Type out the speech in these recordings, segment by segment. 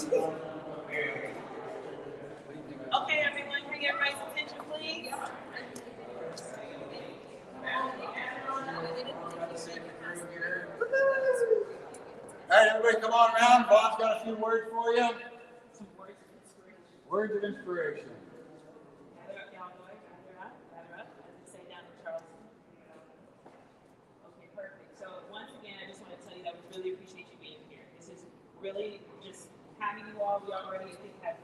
Okay, everyone, can I get everybody's attention, please? All right, everybody come on around. Bob's got a few words for you. Some words of inspiration. Words of inspiration. Gather up, y'all, boys. Gather up, as they say down in Charleston. Okay, perfect. So once again, I just want to tell you that we really appreciate you being here. This is really just having you all. We already, I think, have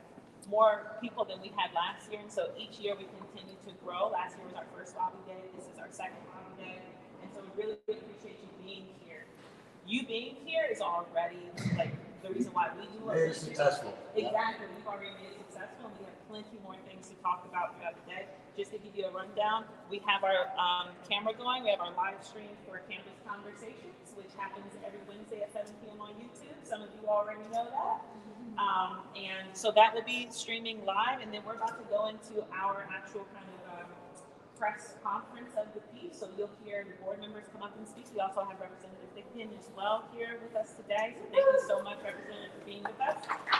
more people than we had last year, and so each year we continue to grow. Last year was our first lobby day. This is our second lobby day, and so we really appreciate you being here. You being here is already like the reason why we do what we do. Successful. Exactly. We've already made it successful, and we have plenty more things to talk about throughout the day. Just to give you a rundown, we have our camera going. We have our live stream for Campus Conversations, which happens every Wednesday at 7 p.m. on YouTube. Some of you already know that. And so that will be streaming live, and then we're about to go into our actual kind of press conference of the piece. So you'll hear the board members come up and speak. We also have Representative Thigpen as well here with us today. So thank you so much, Representative, for being with us. He's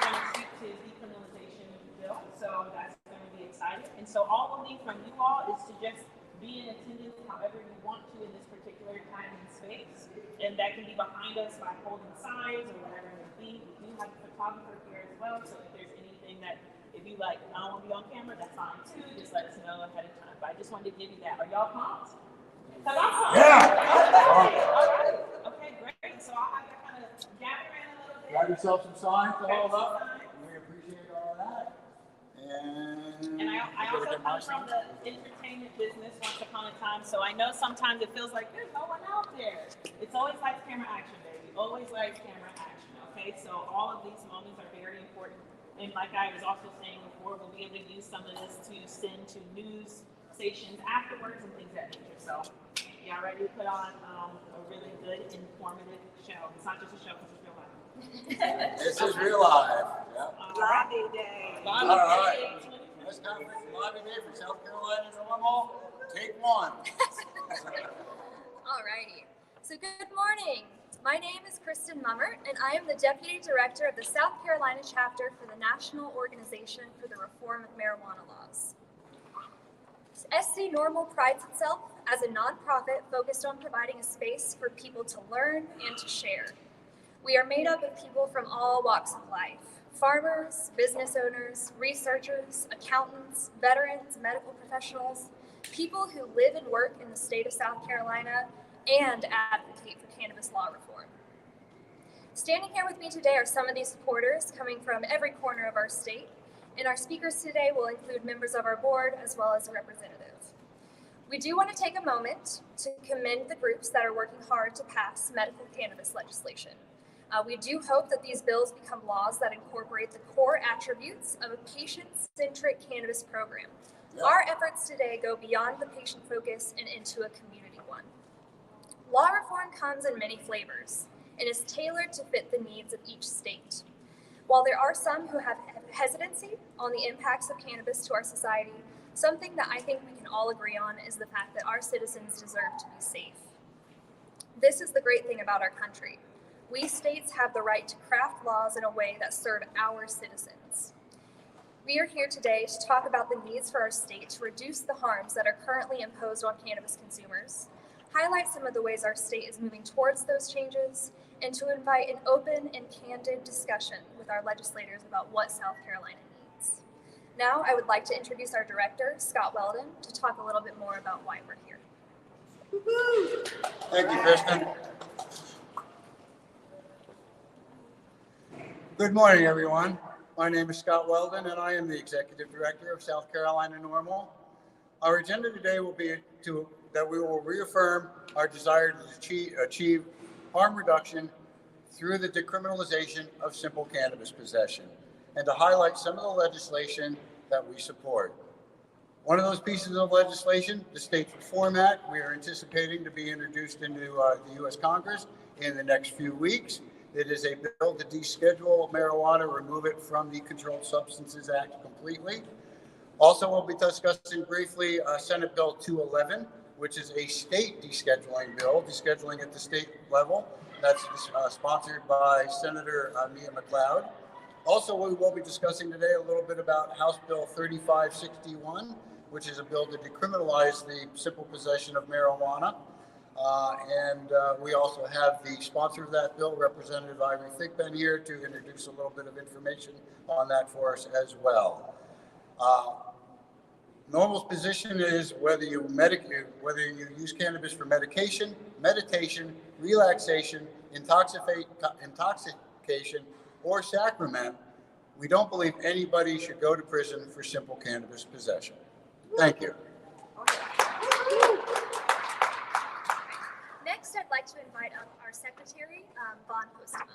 going to speak to decriminalization bill, so that's going to be exciting. And so all we'll need from you all is to just be in attendance however you want to in this particular time and space. And that can be behind us by holding signs or whatever it may be. We do have a photographer here as well, so if there's anything that, if you like, I don't want to be on camera, that's fine too. Just let us know ahead of time. But I just wanted to give you that. Are y'all pumped? Because I'm pumped. Yeah. All right. Okay, great. So I'll have to kind of gather in a little bit. Grab yourself some signs to hold up. We appreciate all that. And I also come from the entertainment business once upon a time, so I know sometimes it feels like there's no one out there. It's always like camera action, baby. Always like camera action, okay? So all of these moments are very important. And like I was also saying before, we'll be able to use some of this to send to news stations afterwards and things of that nature. So y'all ready to put on a really good, informative show? It's not just a show, it's real life. This is real life. Yep. Lobby day. All right. Press conference lobby day for South Carolina NORML. Take one. All righty. So good morning. My name is Kristen Mummert, and I am the Deputy Director of the South Carolina chapter for the National Organization for the Reform of Marijuana Laws. SC NORML prides itself as a nonprofit focused on providing a space for people to learn and to share. We are made up of people from all walks of life: farmers, business owners, researchers, accountants, veterans, medical professionals, people who live and work in the state of South Carolina and advocate for cannabis law reform. Standing here with me today are some of these supporters coming from every corner of our state, and our speakers today will include members of our board as well as a representative. We do want to take a moment to commend the groups that are working hard to pass medical cannabis legislation. We do hope that these bills become laws that incorporate the core attributes of a patient-centric cannabis program. Our efforts today go beyond the patient focus and into a community one. Law reform comes in many flavors and is tailored to fit the needs of each state. While there are some who have hesitancy on the impacts of cannabis to our society, something that I think we can all agree on is the fact that our citizens deserve to be safe. This is the great thing about our country. We states have the right to craft laws in a way that serve our citizens. We are here today to talk about the needs for our state to reduce the harms that are currently imposed on cannabis consumers, highlight some of the ways our state is moving towards those changes, and to invite an open and candid discussion with our legislators about what South Carolina needs. Now, I would like to introduce our director, Scott Weldon, to talk a little bit more about why we're here. Thank you, Kristen. Good morning, everyone. My name is Scott Weldon, and I am the Executive Director of South Carolina NORML. Our agenda today will be that we will reaffirm our desire to achieve harm reduction through the decriminalization of simple cannabis possession, and to highlight some of the legislation that we support. One of those pieces of legislation, the States Reform Act, we are anticipating to be introduced into the U.S. Congress in the next few weeks. It is a bill to deschedule marijuana, remove it from the Controlled Substances Act completely. Also, we'll be discussing briefly Senate Bill 211, which is a state descheduling bill, descheduling at the state level, That's sponsored by Senator Mia McLeod. Also, we will be discussing today a little bit about House Bill 3561, which is a bill to decriminalize the simple possession of marijuana. We also have the sponsor of that bill, Representative Ivory Thigpen, here to introduce a little bit of information on that for us as well. NORML's position is whether you use cannabis for medication, meditation, relaxation, intoxication, or sacrament, we don't believe anybody should go to prison for simple cannabis possession. Thank you. Next, I'd like to invite up our secretary, Vaughn Postma.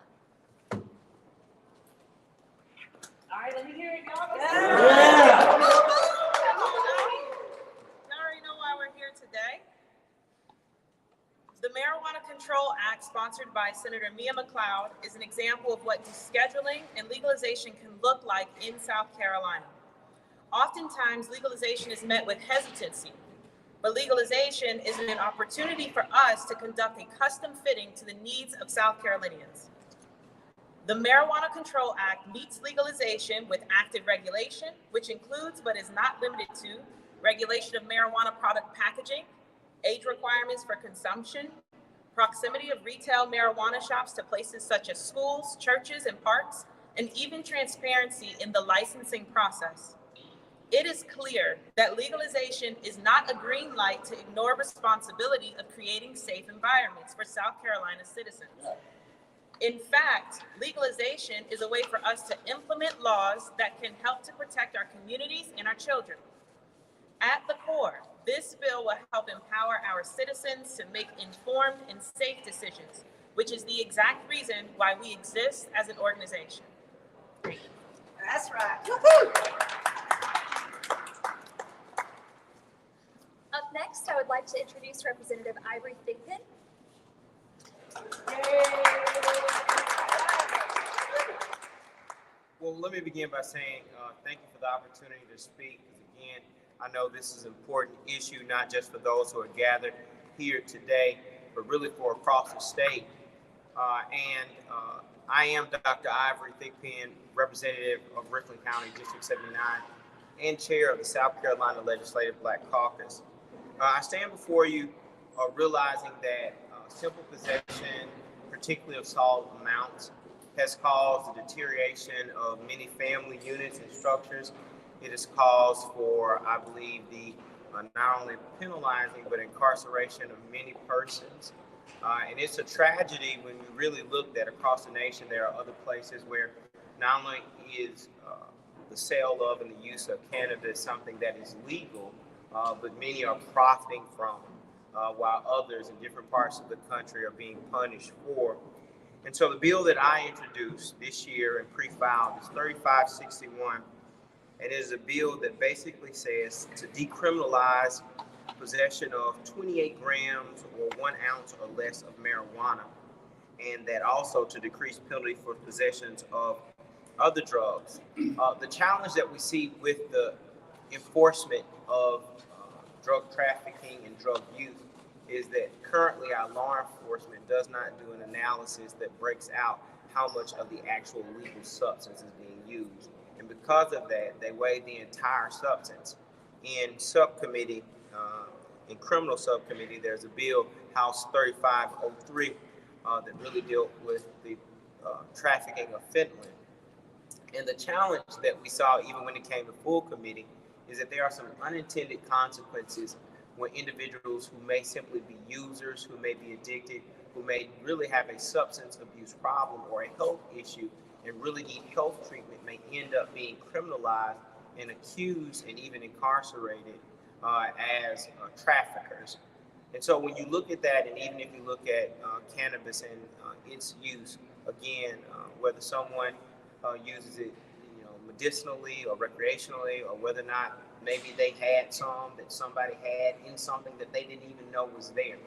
All right, let me hear it, y'all. Yeah. Y'all already know why we're here today. The Marijuana Control Act, sponsored by Senator Mia McLeod, is an example of what descheduling and legalization can look like in South Carolina. Oftentimes, legalization is met with hesitancy, but legalization is an opportunity for us to conduct a custom fitting to the needs of South Carolinians. The Marijuana Control Act meets legalization with active regulation, which includes but is not limited to regulation of marijuana product packaging, age requirements for consumption, proximity of retail marijuana shops to places such as schools, churches, and parks, and even transparency in the licensing process. It is clear that legalization is not a green light to ignore responsibility of creating safe environments for South Carolina citizens. In fact, legalization is a way for us to implement laws that can help to protect our communities and our children. At the core, this bill will help empower our citizens to make informed and safe decisions, which is the exact reason why we exist as an organization. Thank you. That's right. Up next, I would like to introduce Representative Ivory Thigpen. Well, let me begin by saying thank you for the opportunity to speak. Again, I know this is an important issue, not just for those who are gathered here today, but really for across the state. I am Dr. Ivory Thigpen, representative of Richland County, District 79, and chair of the South Carolina Legislative Black Caucus. I stand before you realizing that simple possession, particularly of small amounts, has caused the deterioration of many family units and structures. It has caused for, I believe, the not only penalizing but incarceration of many persons. And it's a tragedy when we really look that across the nation there are other places where not only is the sale of and the use of cannabis something that is legal, but many are profiting from while others in different parts of the country are being punished for. And so the bill that I introduced this year and pre-filed is 3561. It is a bill that basically says to decriminalize possession of 28 grams or 1 ounce or less of marijuana, and that also to decrease penalty for possessions of other drugs. The challenge that we see with the enforcement of drug trafficking and drug use is that currently our law enforcement does not do an analysis that breaks out how much of the actual illegal substance is being used. And because of that, they weigh the entire substance. In subcommittee, in criminal subcommittee, there's a bill, House 3503, that really dealt with the trafficking of fentanyl. And the challenge that we saw even when it came to full committee is that there are some unintended consequences when individuals who may simply be users, who may be addicted, who may really have a substance abuse problem or a health issue and really need health treatment may end up being criminalized and accused and even incarcerated as traffickers. And so when you look at that, and even if you look at cannabis and its use, again, whether someone uses it medicinally or recreationally, or whether or not maybe they had some that somebody had in something that they didn't even know was there,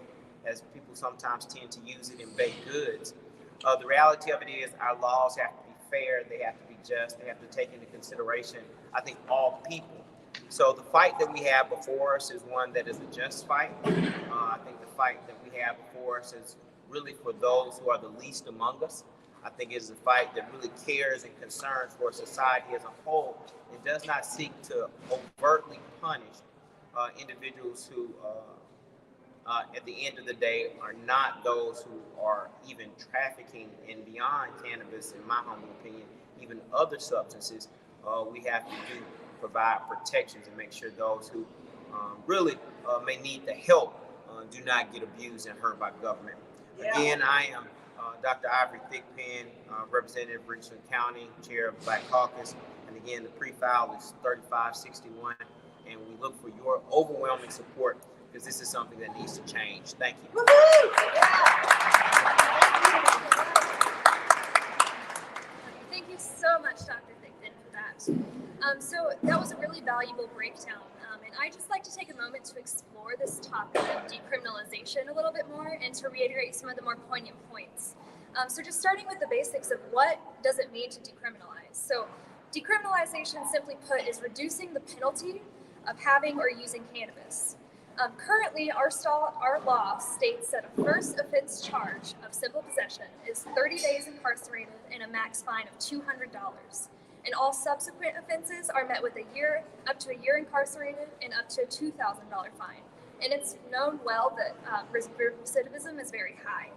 as people sometimes tend to use it in baked goods. The reality of it is our laws have to be fair, they have to be just, they have to take into consideration, I think, all people. So the fight that we have before us is one that is a just fight. I think the fight that we have before us is really for those who are the least among us. I think it is a fight that really cares and concerns for society as a whole and does not seek to overtly punish individuals who, at the end of the day, are not those who are even trafficking and beyond cannabis, in my humble opinion, even other substances. We have to provide protections and make sure those who really may need the help do not get abused and hurt by government. Again, I am Dr. Ivory Thickpen, Representative of Richland County, Chair of Black Caucus. And again, the pre-file is 3561. And we look for your overwhelming support because this is something that needs to change. Thank you. Thank you so much, Dr. Thickpen, for that. So that was a really valuable breakdown. And I'd just like to take a moment to explore this topic of decriminalization a little bit more and to reiterate some of the more poignant points. So just starting with the basics of what does it mean to decriminalize. So decriminalization, simply put, is reducing the penalty of having or using cannabis. Currently, our law states that a first offense charge of simple possession is 30 days incarcerated and a max fine of $200. And all subsequent offenses are met with up to a year incarcerated and up to a $2,000 fine. And it's known well that recidivism is very high.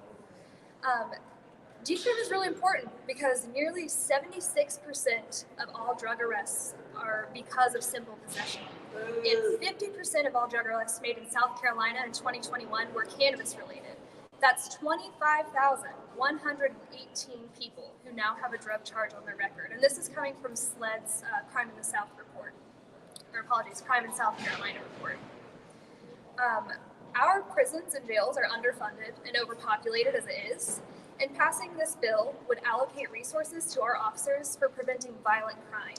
Decrim is really important because nearly 76% of all drug arrests are because of simple possession. And 50% of all drug arrests made in South Carolina in 2021 were cannabis related. That's 25,118 people who now have a drug charge on their record. And this is coming from SLED's Crime in the South report, Crime in South Carolina report. Our prisons and jails are underfunded and overpopulated as it is, and passing this bill would allocate resources to our officers for preventing violent crime,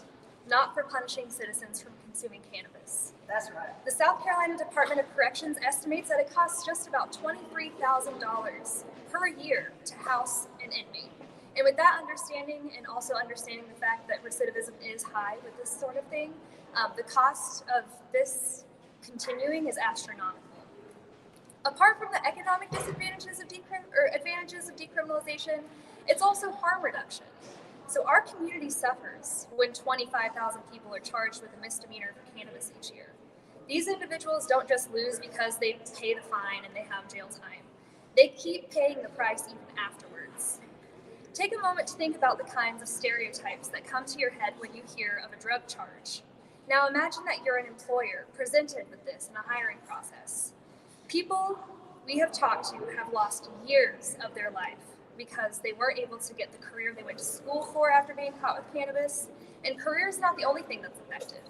not for punishing citizens from consuming cannabis. That's right. The South Carolina Department of Corrections estimates that it costs just about $23,000 per year to house an inmate. And with that understanding, and also understanding the fact that recidivism is high with this sort of thing, the cost of this continuing is astronomical. Apart from the economic disadvantages of advantages of decriminalization, it's also harm reduction. So our community suffers when 25,000 people are charged with a misdemeanor for cannabis each year. These individuals don't just lose because they pay the fine and they have jail time. They keep paying the price even afterwards. Take a moment to think about the kinds of stereotypes that come to your head when you hear of a drug charge. Now imagine that you're an employer presented with this in a hiring process. People we have talked to have lost years of their life because they weren't able to get the career they went to school for after being caught with cannabis, and career is not the only thing that's affected.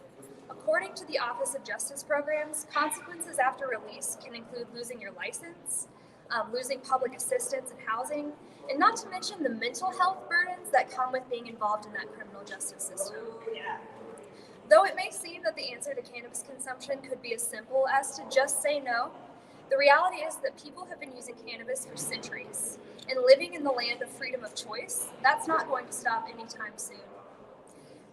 According to the Office of Justice Programs, consequences after release can include losing your license, losing public assistance and housing, and not to mention the mental health burdens that come with being involved in that criminal justice system. Yeah. Though it may seem that the answer to cannabis consumption could be as simple as to just say no, the reality is that people have been using cannabis for centuries, and living in the land of freedom of choice, that's not going to stop anytime soon.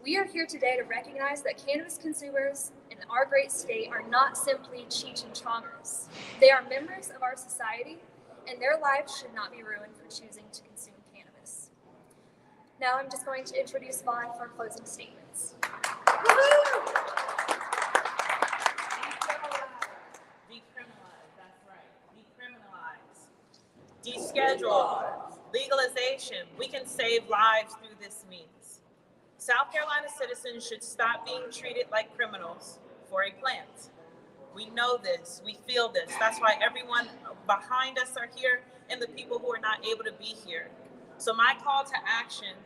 We are here today to recognize that cannabis consumers in our great state are not simply Cheech and Chongers. They are members of our society, and their lives should not be ruined for choosing to consume cannabis. Now I'm just going to introduce Vaughn for closing statements. Deschedule, legalization. We can save lives through this means. South Carolina citizens should stop being treated like criminals for a plant. We know this, we feel this. That's why everyone behind us are here and the people who are not able to be here. So my call to action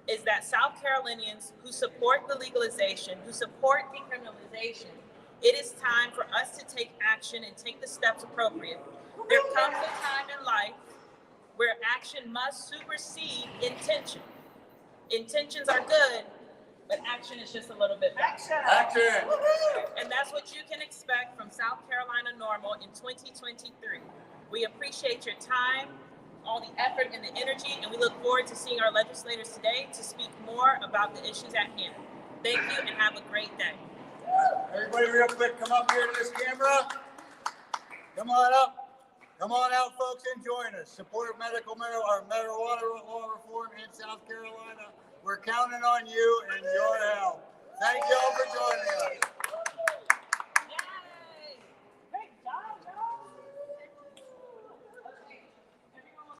is that South Carolinians who support the legalization, who support decriminalization, it is time for us to take action and take the steps appropriate. There comes a time in life where action must supersede intention. Intentions are good, but action is just a little bit better. Action! And that's what you can expect from South Carolina NORML in 2023. We appreciate your time, all the effort and the energy, and we look forward to seeing our legislators today to speak more about the issues at hand. Thank you and have a great day. Everybody real quick, come up here to this camera. Come on up. Come on out, folks, and join us. Support marijuana law reform in South Carolina. We're counting on you and your help. Thank you all for joining us.